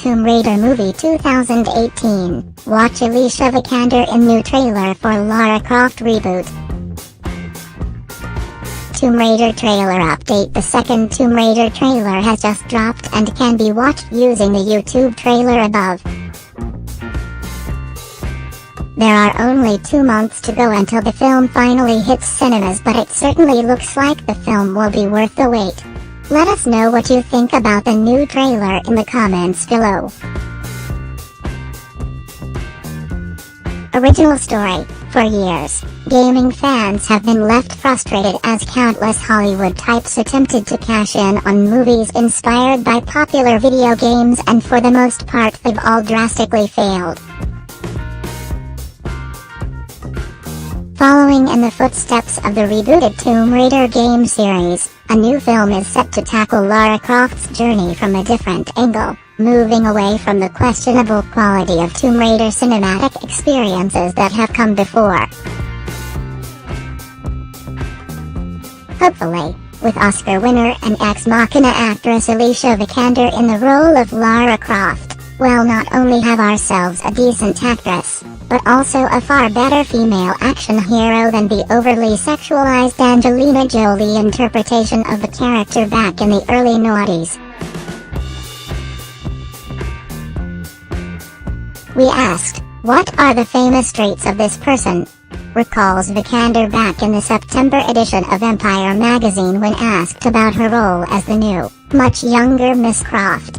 Tomb Raider movie 2018. Watch Alicia Vikander in new trailer for Lara Croft reboot. Tomb Raider trailer update. The second Tomb Raider trailer has just dropped and can be watched using the YouTube trailer above. There are only 2 months to go until the film finally hits cinemas, but it certainly looks like the film will be worth the wait. Let us know what you think about the new trailer in the comments below. Original story. For years, gaming fans have been left frustrated as countless Hollywood types attempted to cash in on movies inspired by popular video games, and for the most part they've all drastically failed. Following in the footsteps of the rebooted Tomb Raider game series, a new film is set to tackle Lara Croft's journey from a different angle, moving away from the questionable quality of Tomb Raider cinematic experiences that have come before. Hopefully, with Oscar winner and Ex Machina actress Alicia Vikander in the role of Lara Croft, we'll not only have ourselves a decent actress, but also a far better female action hero than the overly sexualized Angelina Jolie interpretation of the character back in the early noughties. We asked, what are the famous traits of this person? Recalls Vikander back in the September edition of Empire magazine when asked about her role as the new, much younger Miss Croft.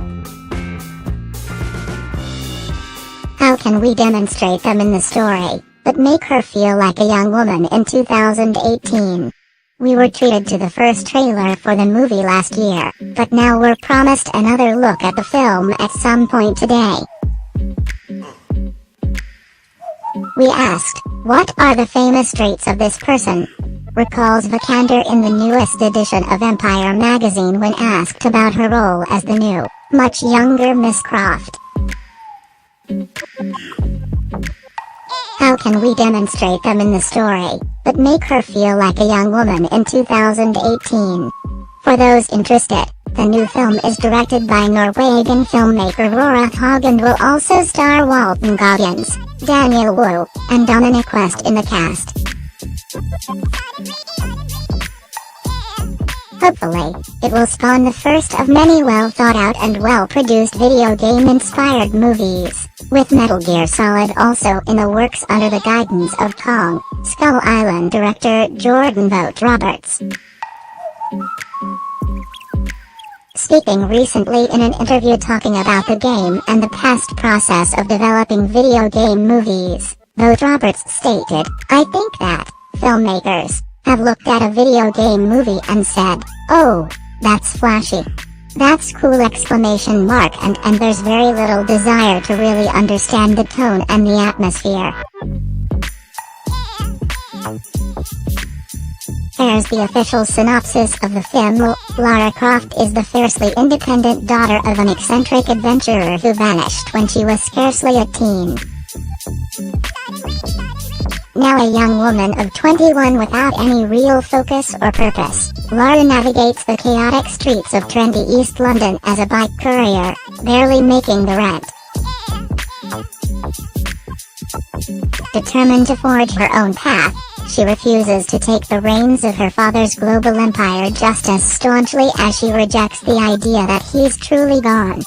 How can we demonstrate them in the story, but make her feel like a young woman in 2018? We were treated to the first trailer for the movie last year, but now we're promised another look at the film at some point today. We asked, what are the famous traits of this person? Recalls Vikander in the newest edition of Empire magazine when asked about her role as the new, much younger Miss Croft. How can we demonstrate them in the story, but make her feel like a young woman in 2018? For those interested, the new film is directed by Norwegian filmmaker Roar Haug and will also star Walton Goggins, Daniel Wu, and Dominic West in the cast. Hopefully, it will spawn the first of many well-thought-out and well-produced video game-inspired movies, with Metal Gear Solid also in the works under the guidance of Kong Skull Island director Jordan Vogt Roberts. Speaking recently in an interview talking about the game and the past process of developing video game movies, Vogt Roberts stated, I think that filmmakers have looked at a video game movie and said, oh, that's flashy. That's cool ! And there's very little desire to really understand the tone and the atmosphere. Here's the official synopsis of the film. Lara Croft is the fiercely independent daughter of an eccentric adventurer who vanished when she was scarcely a teen. Now a young woman of 21 without any real focus or purpose, Lara navigates the chaotic streets of trendy East London as a bike courier, barely making the rent. Determined to forge her own path, she refuses to take the reins of her father's global empire just as staunchly as she rejects the idea that he's truly gone.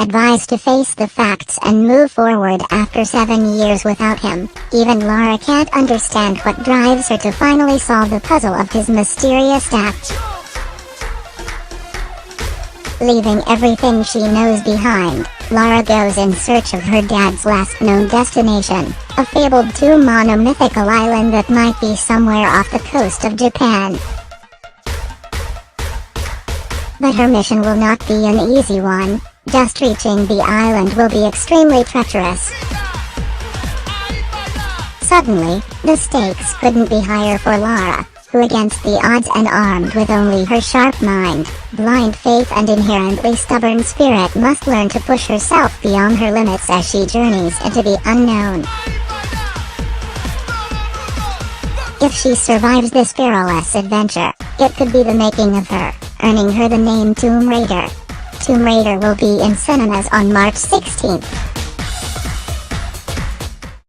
Advised to face the facts and move forward after 7 years without him, even Lara can't understand what drives her to finally solve the puzzle of his mysterious death. Leaving everything she knows behind, Lara goes in search of her dad's last known destination, a fabled two-mono-mythical island that might be somewhere off the coast of Japan. But her mission will not be an easy one. Just reaching the island will be extremely treacherous. Suddenly, the stakes couldn't be higher for Lara, who against the odds and armed with only her sharp mind, blind faith and inherently stubborn spirit must learn to push herself beyond her limits as she journeys into the unknown. If she survives this perilous adventure, it could be the making of her, earning her the name Tomb Raider. Tomb Raider will be in cinemas on March 16th.